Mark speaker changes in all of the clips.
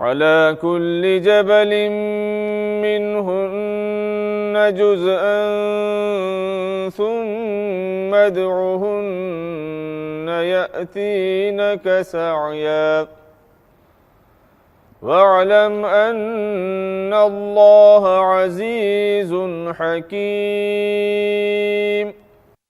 Speaker 1: على كل جبل منهن جزءا ثم ادعهن يأتينك سعيا واعلم أن الله عزيز حكيم۔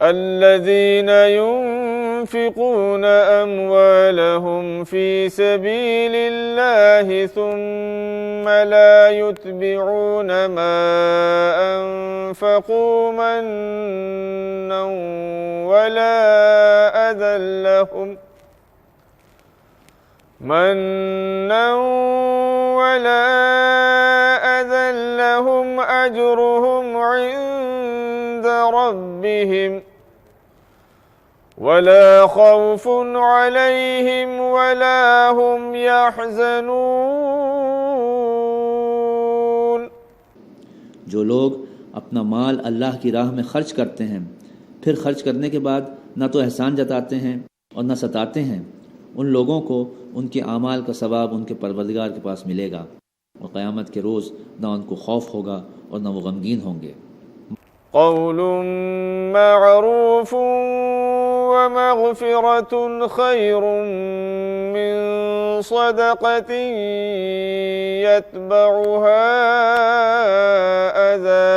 Speaker 1: الذين ينفقون أموالهم في سبيل الله ثم لا يتبعون ما أنفقوا منا ولا أذى لهم أجرهم عند ربهم ولا خوف عليهم ولا هم يحزنون۔
Speaker 2: جو لوگ اپنا مال اللہ کی راہ میں خرچ کرتے ہیں پھر خرچ کرنے کے بعد نہ تو احسان جتاتے ہیں اور نہ ستاتے ہیں، ان لوگوں کو ان کے اعمال کا ثواب ان کے پروردگار کے پاس ملے گا، اور قیامت کے روز نہ ان کو خوف ہوگا اور نہ وہ غمگین ہوں گے۔
Speaker 1: قول معروف ومغفرة خير من صدقة يتبعها أذى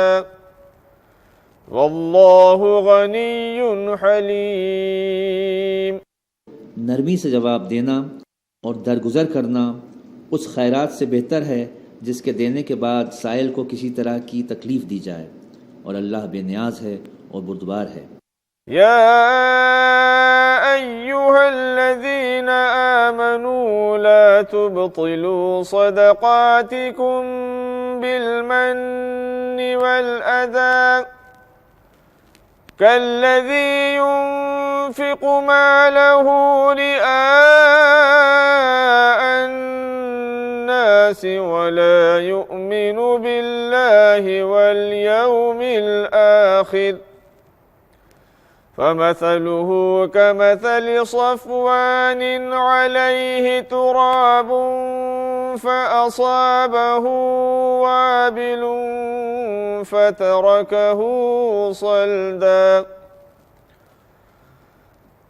Speaker 1: والله غني حليم۔
Speaker 2: نرمی سے جواب دینا اور درگزر کرنا اس خیرات سے بہتر ہے جس کے دینے کے بعد سائل کو کسی طرح کی تکلیف دی جائے، اور اللہ بے نیاز ہے اور بردبار ہے۔
Speaker 1: يا أيها الذين آمنوا لا تبطلوا صدقاتكم بالمن والأذى كالذي ينفق ماله رئاء الناس ولا يؤمن بالله واليوم الآخر فمثله كمثل صفوان عليه تراب فأصابه وابل فتركه صلدا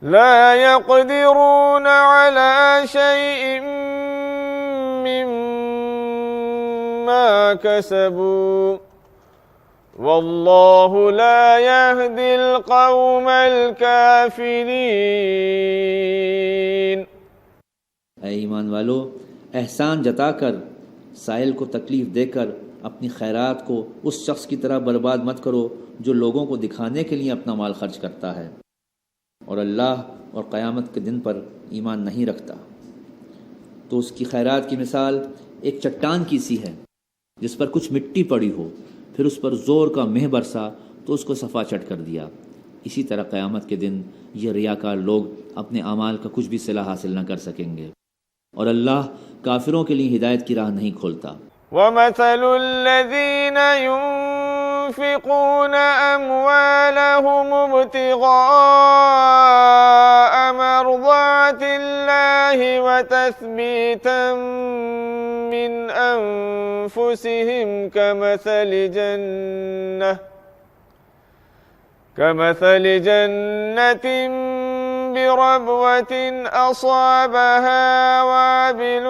Speaker 1: لا يقدرون على شيء مما كسبوا واللہ لا يهدی القوم الکافرین۔
Speaker 2: اے ایمان والو، احسان جتا کر، سائل کو تکلیف دے کر اپنی خیرات کو اس شخص کی طرح برباد مت کرو جو لوگوں کو دکھانے کے لیے اپنا مال خرچ کرتا ہے اور اللہ اور قیامت کے دن پر ایمان نہیں رکھتا، تو اس کی خیرات کی مثال ایک چٹان کی سی ہے جس پر کچھ مٹی پڑی ہو، پھر اس پر زور کا مہ برسا تو اس کو صفا چٹ کر دیا۔ اسی طرح قیامت کے دن یہ ریاکار لوگ اپنے اعمال کا کچھ بھی صلہ حاصل نہ کر سکیں گے، اور اللہ کافروں کے لیے ہدایت کی راہ نہیں کھولتا۔
Speaker 1: وَمَثَلُ الَّذِينَ يُنفِقُونَ أَمْوَالَهُمُ ابْتِغَاءَ مَرْضَاتِ اللَّهِ وَتَثْبِيتًا من أنفسهم كمثل جنة بربوة أصابها وابل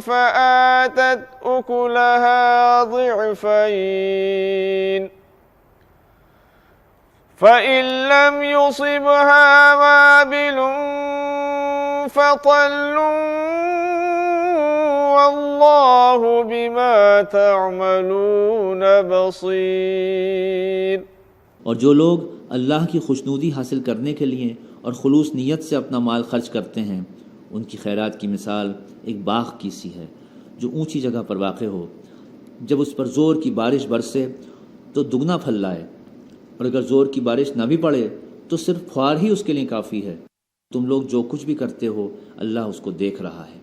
Speaker 1: فآتت أكلها ضعفين فإن لم يصبها وابل فطل واللہ بما تعملون بصیر۔
Speaker 2: اور جو لوگ اللہ کی خوشنودی حاصل کرنے کے لیے اور خلوص نیت سے اپنا مال خرچ کرتے ہیں، ان کی خیرات کی مثال ایک باغ کی سی ہے جو اونچی جگہ پر واقع ہو، جب اس پر زور کی بارش برسے تو دگنا پھل لائے، اور اگر زور کی بارش نہ بھی پڑے تو صرف پھوار ہی اس کے لیے کافی ہے۔ تم لوگ جو کچھ بھی کرتے ہو اللہ اس کو دیکھ رہا ہے۔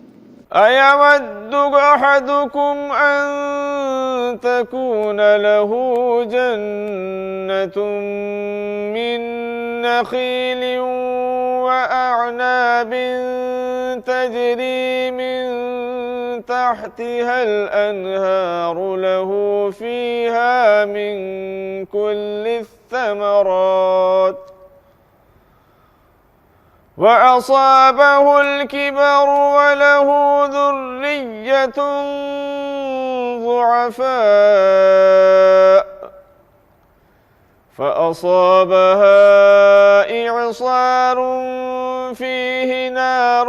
Speaker 1: أَيَوَدُّ أَحَدُكُمْ أَن تَكُونَ لَهُ جَنَّةٌ مِّن نَّخِيلٍ وَأَعْنَابٍ تَجْرِي مِن تَحْتِهَا الْأَنْهَارُ لَهُ فِيهَا مِن كُلِّ الثَّمَرَاتِ وَأَصَابَهُ الْكِبَرُ وَلَهُ ذُرِّيَّةٌ ضُعَفَاءُ فأصابها إعصار فيه نار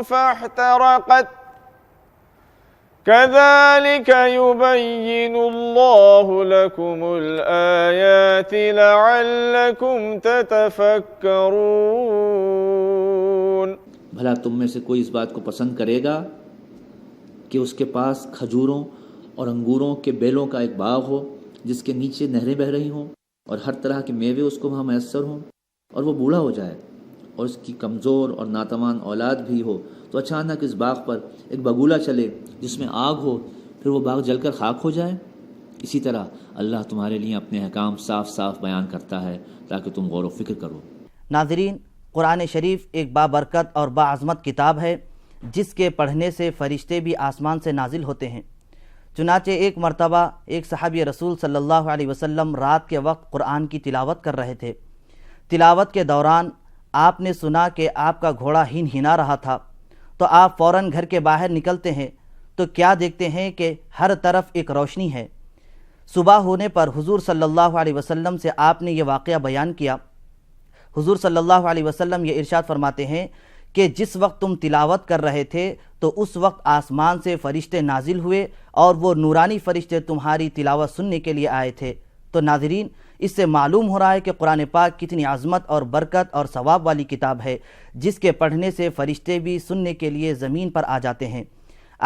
Speaker 1: فاحترقت كذلك يبين الله لكم الآيات لعلكم تتفكرون۔
Speaker 2: بھلا تم میں سے کوئی اس بات کو پسند کرے گا کہ اس کے پاس کھجوروں اور انگوروں کے بیلوں کا ایک باغ ہو جس کے نیچے نہریں بہہ رہی ہوں اور ہر طرح کے میوے اس کو وہاں میسر ہوں، اور وہ بوڑھا ہو جائے اور اس کی کمزور اور ناتوان اولاد بھی ہو، تو اچانک اس باغ پر ایک بگولا چلے جس میں آگ ہو، پھر وہ باغ جل کر خاک ہو جائے؟ اسی طرح اللہ تمہارے لیے اپنے احکام صاف صاف بیان کرتا ہے تاکہ تم غور و فکر کرو۔
Speaker 3: ناظرین، قرآن شریف ایک بابرکت اور باعظمت کتاب ہے جس کے پڑھنے سے فرشتے بھی آسمان سے نازل ہوتے ہیں۔ چنانچہ ایک مرتبہ ایک صحابی رسول صلی اللہ علیہ وسلم رات کے وقت قرآن کی تلاوت کر رہے تھے۔ تلاوت کے دوران آپ نے سنا کہ آپ کا گھوڑا ہنا رہا تھا، تو آپ فوراً گھر کے باہر نکلتے ہیں تو کیا دیکھتے ہیں کہ ہر طرف ایک روشنی ہے۔ صبح ہونے پر حضور صلی اللہ علیہ وسلم سے آپ نے یہ واقعہ بیان کیا۔ حضور صلی اللہ علیہ وسلم یہ ارشاد فرماتے ہیں کہ جس وقت تم تلاوت کر رہے تھے تو اس وقت آسمان سے فرشتے نازل ہوئے اور وہ نورانی فرشتے تمہاری تلاوت سننے کے لیے آئے تھے۔ تو ناظرین، اس سے معلوم ہو رہا ہے کہ قرآن پاک کتنی عظمت اور برکت اور ثواب والی کتاب ہے جس کے پڑھنے سے فرشتے بھی سننے کے لیے زمین پر آ جاتے ہیں۔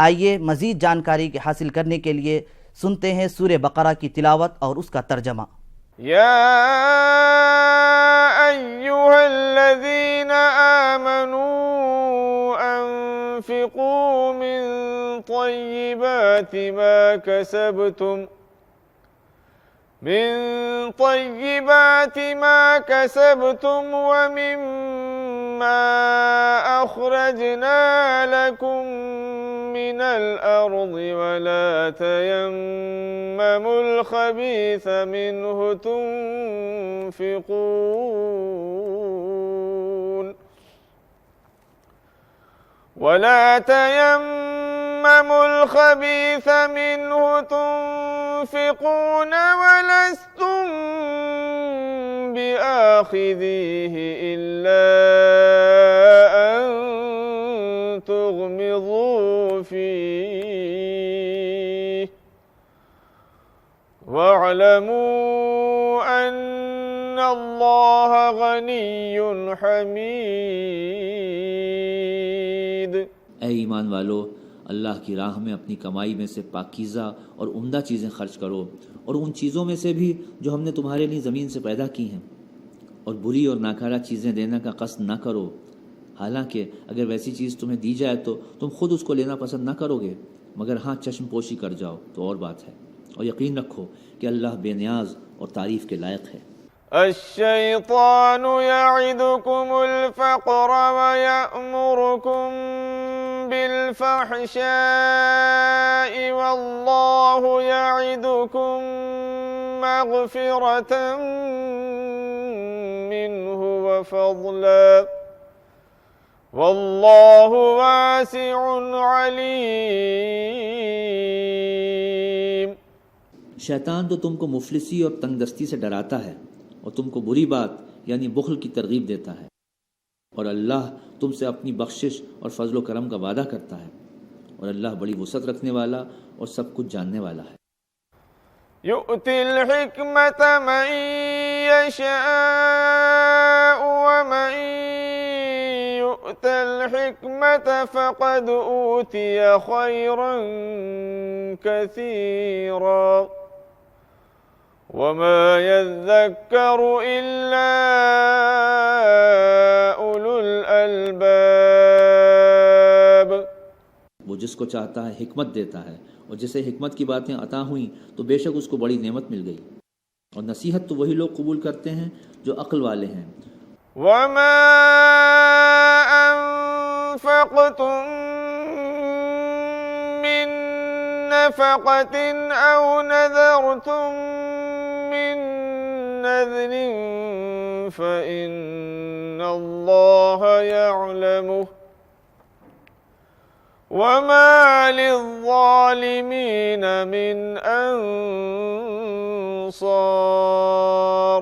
Speaker 3: آئیے مزید جانکاری حاصل کرنے کے لیے سنتے ہیں سورہ بقرہ کی تلاوت اور اس کا ترجمہ۔
Speaker 1: یا ایھا الذین آمنوا انفقوا من طیبات ما کسبتم ومما اخرجنا لکم من الارض ولا تیمموا الخبیث منه تنفقون ولستم بآخذیه إلا أن تغمضوا فيه واعلموا أن الله غني حميد۔
Speaker 2: اے ایمان والو، اللہ کی راہ میں اپنی کمائی میں سے پاکیزہ اور عمدہ چیزیں خرچ کرو، اور ان چیزوں میں سے بھی جو ہم نے تمہارے لیے زمین سے پیدا کی ہیں، اور بری اور ناکارہ چیزیں دینے کا قصد نہ کرو، حالانکہ اگر ویسی چیز تمہیں دی جائے تو تم خود اس کو لینا پسند نہ کرو گے، مگر ہاں چشم پوشی کر جاؤ تو اور بات ہے، اور یقین رکھو کہ اللہ بے نیاز اور تعریف کے لائق ہے۔
Speaker 1: الشیطان یعدکم الفقر ویأمرکم بالفحشاء واللہ یعدکم مغفرة منہ وفضلا واللہ واسع علیم۔
Speaker 2: شیطان تو تم کو مفلسی اور تنگ دستی سے ڈراتا ہے اور تم کو بری بات یعنی بخل کی ترغیب دیتا ہے، اور اللہ تم سے اپنی بخشش اور فضل و کرم کا وعدہ کرتا ہے، اور اللہ بڑی وسعت رکھنے والا اور سب کچھ جاننے والا ہے۔
Speaker 1: یؤتی الحکمت من یشاء ومن یؤت الحکمت فقد اوتی خیرا کثیرا وما يذكر إلا أولو الألباب۔
Speaker 2: وہ جس کو چاہتا ہے حکمت دیتا ہے، اور جسے حکمت کی باتیں عطا ہوئیں تو بے شک اس کو بڑی نعمت مل گئی، اور نصیحت تو وہی لوگ قبول کرتے ہیں جو عقل والے ہیں۔
Speaker 1: وما أنفقتم من نفقة أو نذرتم من نذر فإن الله يعلمه وما للظالمين من الأبصار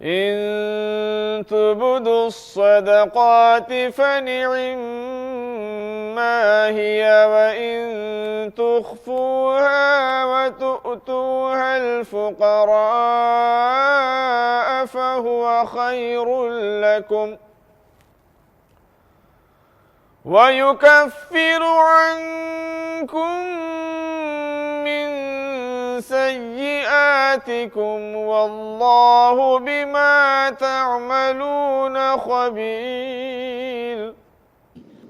Speaker 1: إن تبدوا الصدقات فنعما هي وإن تخفوها وتؤتوها الفقراء فهو خير لكم ويكفر عنكم من سيئاتكم والله بما تعملون خبير।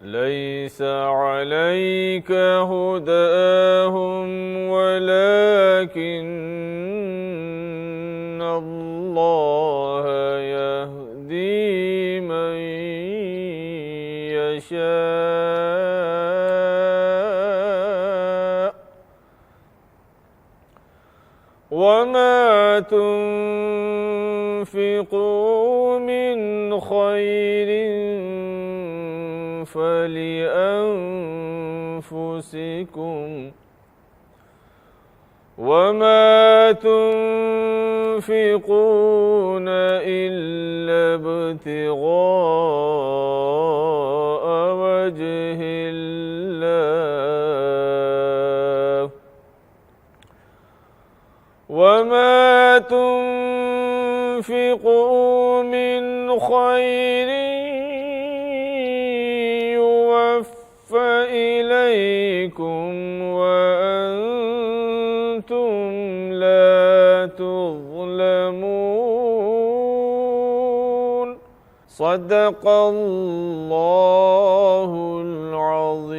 Speaker 1: ليس عليك هداهم ولكن الله يهدي من يشاء وما تنفقوا من خير فلأنفسكم وما تنفقون إلا ابتغاء وجه الله وما تنفقوا من خير إليكم وأنتم لا تظلمون صدق الله العظيم۔